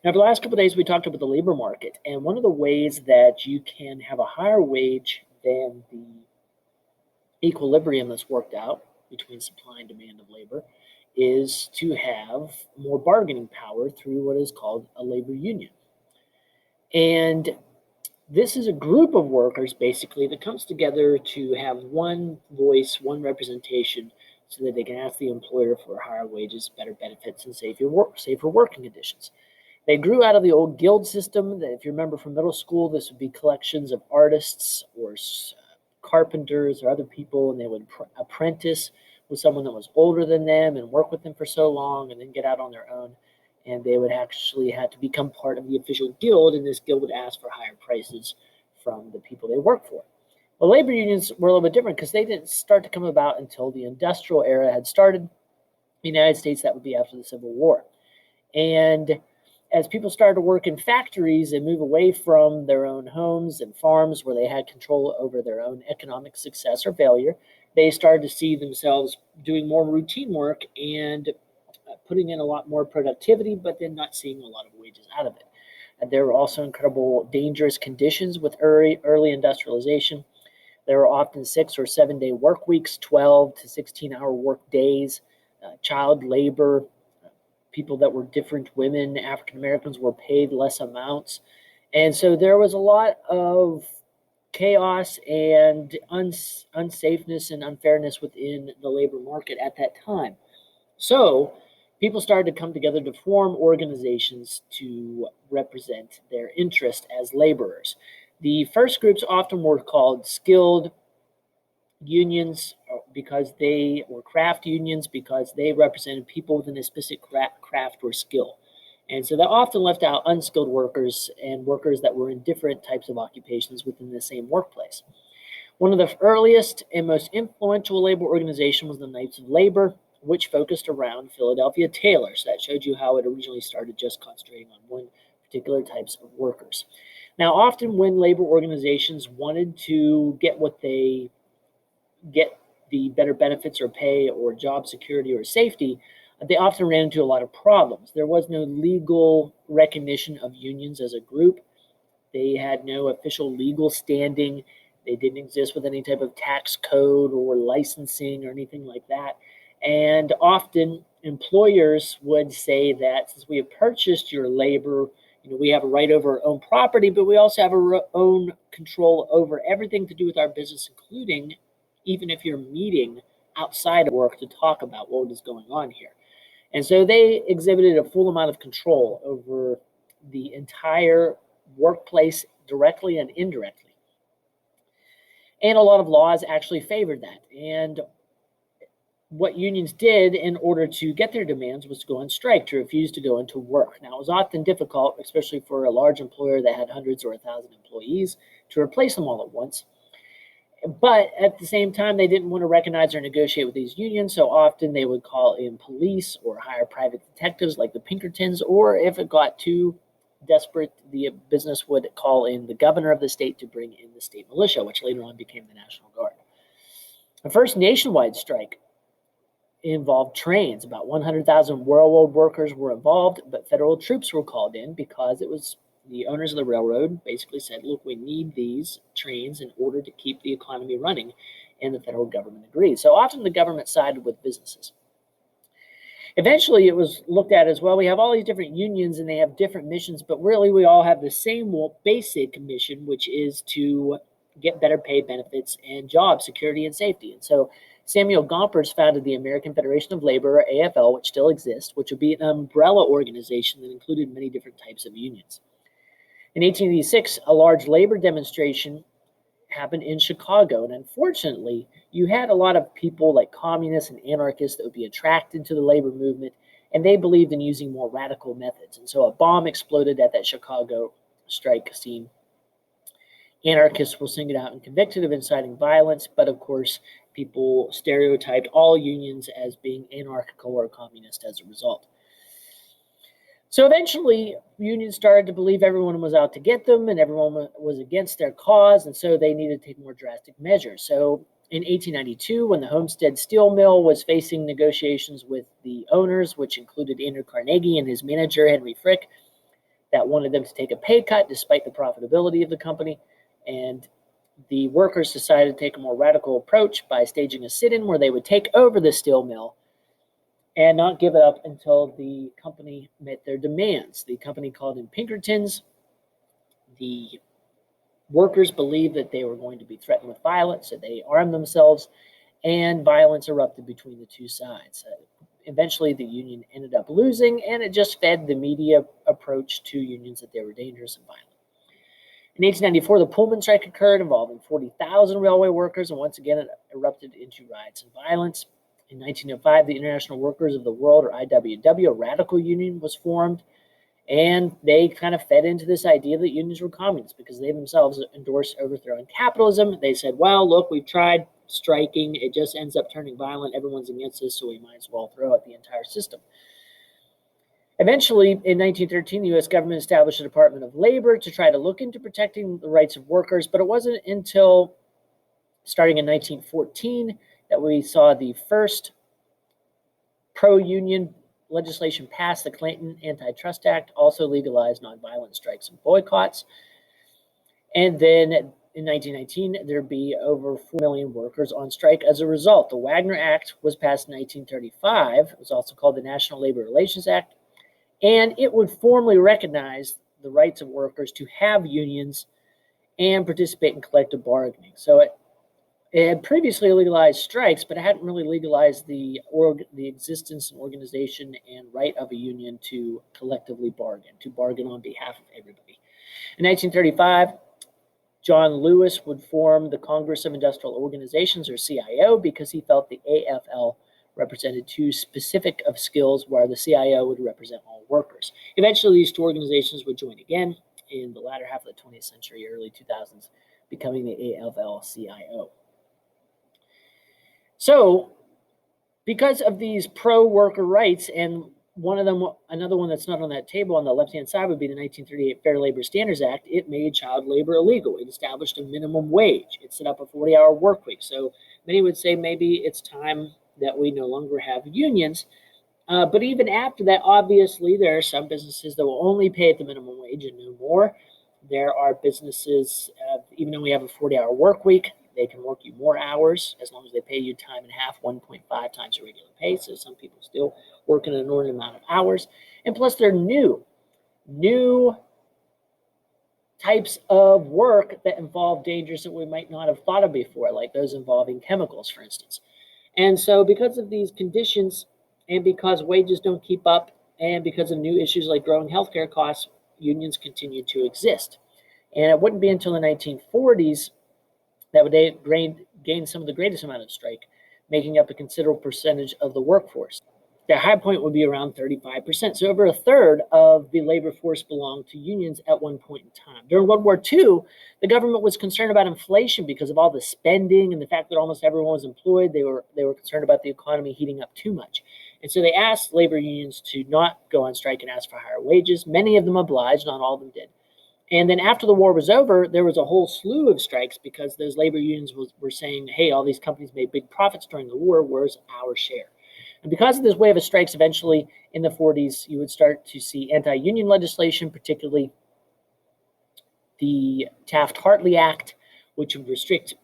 Now, for the last couple of days, we talked about the labor market, and one of the ways that you can have a higher wage than the equilibrium that's worked out between supply and demand of labor is to have more bargaining power through what is called a labor union. And this is a group of workers basically that comes together to have one voice, one representation, so that they can ask the employer for higher wages, better benefits, and safer working conditions. They grew out of the old guild system that, if you remember from middle school, this would be collections of artists or carpenters or other people, and they would apprentice with someone that was older than them and work with them for so long and then get out on their own. And they would actually have to become part of the official guild, and this guild would ask for higher prices from the people they work for. Well, labor unions were a little bit different because they didn't start to come about until the industrial era had started. In the United States, that would be after the Civil War. And as people started to work in factories and move away from their own homes and farms where they had control over their own economic success or failure, they started to see themselves doing more routine work and putting in a lot more productivity, but then not seeing a lot of wages out of it. And there were also incredible dangerous conditions with early industrialization. There were often 6 or 7 day work weeks, 12 to 16-hour work days, child labor. People that were different women, African Americans, were paid less amounts. And so there was a lot of chaos and unsafeness and unfairness within the labor market at that time. So people started to come together to form organizations to represent their interest as laborers. The first groups often were called skilled unions because they were craft unions because they represented people within a specific craft or skill. And so that often left out unskilled workers and workers that were in different types of occupations within the same workplace. One of the earliest and most influential labor organizations was the Knights of Labor, which focused around Philadelphia tailors. That showed you how it originally started, just concentrating on one particular types of workers. Now, often when labor organizations wanted to get the better benefits or pay or job security or safety, they often ran into a lot of problems. There was no legal recognition of unions as a group. They had no official legal standing. They didn't exist with any type of tax code or licensing or anything like that. And often employers would say that since we have purchased your labor, we have a right over our own property, but we also have our own control over everything to do with our business, including even if you're meeting outside of work to talk about what is going on here. And so they exhibited a full amount of control over the entire workplace, directly and indirectly. And a lot of laws actually favored that. And what unions did in order to get their demands was to go on strike, to refuse to go into work. Now, it was often difficult, especially for a large employer that had hundreds or 1,000 employees, to replace them all at once. But at the same time, they didn't want to recognize or negotiate with these unions, so often they would call in police or hire private detectives like the Pinkertons, or if it got too desperate, the business would call in the governor of the state to bring in the state militia, which later on became the National Guard. The first nationwide strike involved trains. About 100,000 railroad workers were involved, but federal troops were called in because it was the owners of the railroad basically said, look, we need these trains in order to keep the economy running, and the federal government agreed. So often the government sided with businesses. Eventually, it was looked at as, well, we have all these different unions and they have different missions, but really we all have the same basic mission, which is to get better pay, benefits, and job security and safety. And so Samuel Gompers founded the American Federation of Labor, or AFL, which still exists, which would be an umbrella organization that included many different types of unions. In 1886, a large labor demonstration happened in Chicago, and unfortunately, you had a lot of people like communists and anarchists that would be attracted to the labor movement, and they believed in using more radical methods. And so a bomb exploded at that Chicago strike scene. Anarchists were singled out and convicted of inciting violence, but of course, people stereotyped all unions as being anarchical or communist as a result. So eventually, unions started to believe everyone was out to get them and everyone was against their cause, and so they needed to take more drastic measures. So in 1892, when the Homestead Steel Mill was facing negotiations with the owners, which included Andrew Carnegie and his manager, Henry Frick, that wanted them to take a pay cut despite the profitability of the company. And the workers decided to take a more radical approach by staging a sit-in where they would take over the steel mill and not give it up until the company met their demands. The company called in Pinkertons. The workers believed that they were going to be threatened with violence, so they armed themselves, and violence erupted between the two sides. Eventually, the union ended up losing, and it just fed the media approach to unions that they were dangerous and violent. In 1894, the Pullman strike occurred, involving 40,000 railway workers, and once again, it erupted into riots and violence. In 1905, the International Workers of the World, or IWW, a radical union, was formed, and they kind of fed into this idea that unions were communists because they themselves endorsed overthrowing capitalism. They said, well, look, we've tried striking. It just ends up turning violent. Everyone's against us, so we might as well throw out the entire system. Eventually, in 1913, the U.S. government established a Department of Labor to try to look into protecting the rights of workers, but it wasn't until starting in 1914 that we saw the first pro-union legislation passed. The Clayton Antitrust Act also legalized nonviolent strikes and boycotts. And then in 1919, there'd be over 4 million workers on strike as a result. The Wagner Act was passed in 1935. It was also called the National Labor Relations Act. And it would formally recognize the rights of workers to have unions and participate in collective bargaining. So it had previously legalized strikes, but it hadn't really legalized the existence and organization and right of a union to collectively bargain on behalf of everybody. In 1935, John Lewis would form the Congress of Industrial Organizations, or CIO, because he felt the AFL represented too specific of skills, where the CIO would represent all workers. Eventually, these two organizations would join again in the latter half of the 20th century, early 2000s, becoming the AFL-CIO. So, because of these pro-worker rights, and another one that's not on that table on the left-hand side would be the 1938 Fair Labor Standards Act. It made child labor illegal. It established a minimum wage. It set up a 40-hour work week. So many would say maybe it's time that we no longer have unions. But even after that, obviously, there are some businesses that will only pay at the minimum wage and no more. There are businesses, even though we have a 40-hour work week, they can work you more hours as long as they pay you time and a half, 1.5 times your regular pay. So some people still work an inordinate amount of hours. And plus, they're new types of work that involve dangers that we might not have thought of before, like those involving chemicals, for instance. And so because of these conditions, and because wages don't keep up, and because of new issues like growing healthcare costs, unions continue to exist. And it wouldn't be until the 1940s that would gain some of the greatest amount of strike, making up a considerable percentage of the workforce. The high point would be around 35%. So over a third of the labor force belonged to unions at one point in time. During World War II, the government was concerned about inflation because of all the spending and the fact that almost everyone was employed. They were concerned about the economy heating up too much. And so they asked labor unions to not go on strike and ask for higher wages. Many of them obliged, not all of them did. And then after the war was over, there was a whole slew of strikes because those labor unions were saying, hey, all these companies made big profits during the war, where's our share? And because of this wave of strikes, eventually in the 40s, you would start to see anti-union legislation, particularly the Taft-Hartley Act, which would restrict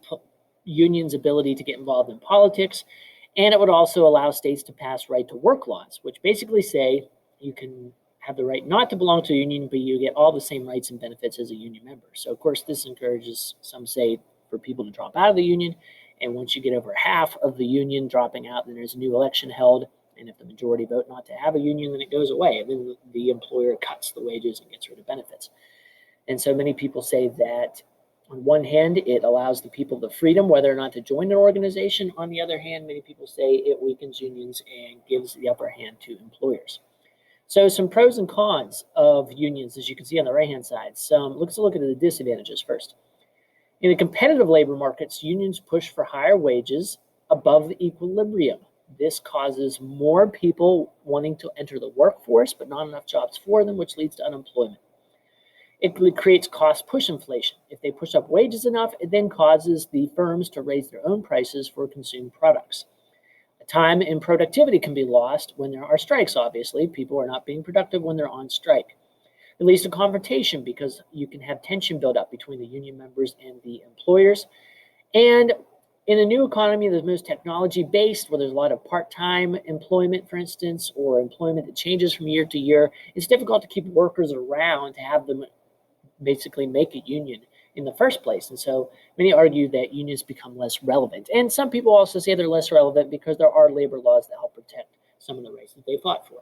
unions' ability to get involved in politics. And it would also allow states to pass right-to-work laws, which basically say you can have the right not to belong to a union, but you get all the same rights and benefits as a union member. So, of course, this encourages, some say, for people to drop out of the union. And once you get over half of the union dropping out, then there's a new election held. And if the majority vote not to have a union, then it goes away. And then the employer cuts the wages and gets rid of benefits. And so many people say that on one hand, it allows the people the freedom whether or not to join an organization. On the other hand, many people say it weakens unions and gives the upper hand to employers. So some pros and cons of unions, as you can see on the right-hand side. Let's look at the disadvantages first. In the competitive labor markets, unions push for higher wages above the equilibrium. This causes more people wanting to enter the workforce, but not enough jobs for them, which leads to unemployment. It creates cost push inflation. If they push up wages enough, it then causes the firms to raise their own prices for consumed products. Time and productivity can be lost when there are strikes, obviously. People are not being productive when they're on strike. It leads to confrontation because you can have tension build up between the union members and the employers. And in a new economy that's most technology-based, where there's a lot of part-time employment, for instance, or employment that changes from year to year, it's difficult to keep workers around to have them basically make a union in the first place. And so many argue that unions become less relevant. And some people also say they're less relevant because there are labor laws that help protect some of the rights that they fought for.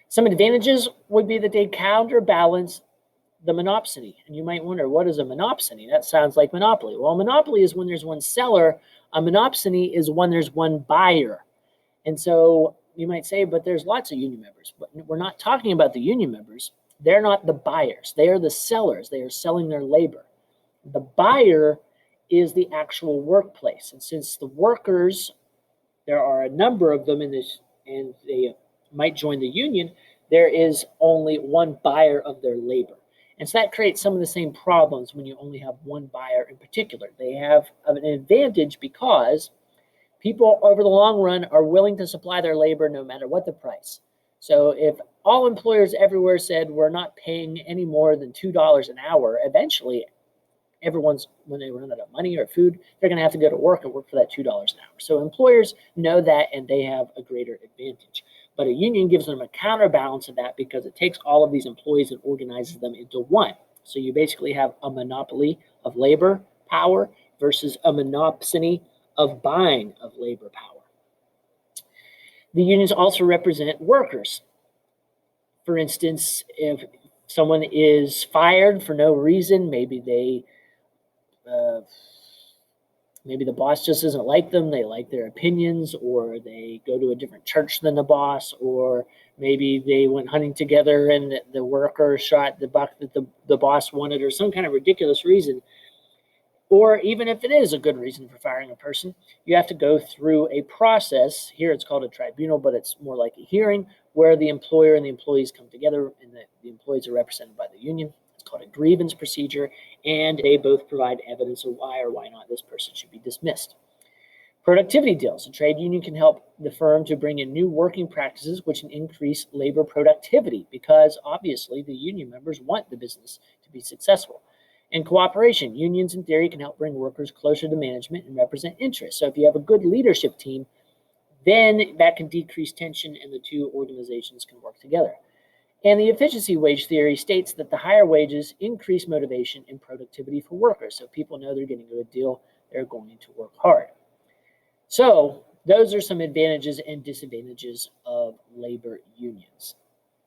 Some advantages would be that they counterbalance the monopsony. And you might wonder, what is a monopsony? That sounds like monopoly. Well, a monopoly is when there's one seller. A monopsony is when there's one buyer. And so you might say, but there's lots of union members. But we're not talking about the union members. They're not the buyers. They are the sellers. They are selling their labor. The buyer is the actual workplace. And since the workers, there are a number of them in this, and they might join the union, there is only one buyer of their labor. And so that creates some of the same problems when you only have one buyer in particular. They have an advantage because people over the long run are willing to supply their labor no matter what the price. So if all employers everywhere said we're not paying any more than $2 an hour, eventually when they run out of money or food, they're going to have to go to work and work for that $2 an hour. So employers know that, and they have a greater advantage. But a union gives them a counterbalance of that because it takes all of these employees and organizes them into one. So you basically have a monopoly of labor power versus a monopsony of buying of labor power. The unions also represent workers. For instance, if someone is fired for no reason, maybe the boss just doesn't like them, they like their opinions, or they go to a different church than the boss, or maybe they went hunting together and the worker shot the buck that the boss wanted, or some kind of ridiculous reason. Or even if it is a good reason for firing a person, you have to go through a process. Here it's called a tribunal, but it's more like a hearing where the employer and the employees come together, and the employees are represented by the union. It's called a grievance procedure, and they both provide evidence of why or why not this person should be dismissed. Productivity deals. A trade union can help the firm to bring in new working practices which can increase labor productivity because obviously the union members want the business to be successful. And cooperation. Unions, in theory, can help bring workers closer to management and represent interests. So if you have a good leadership team, then that can decrease tension and the two organizations can work together. And the efficiency wage theory states that the higher wages increase motivation and productivity for workers. So if people know they're getting a good deal, they're going to work hard. So those are some advantages and disadvantages of labor unions.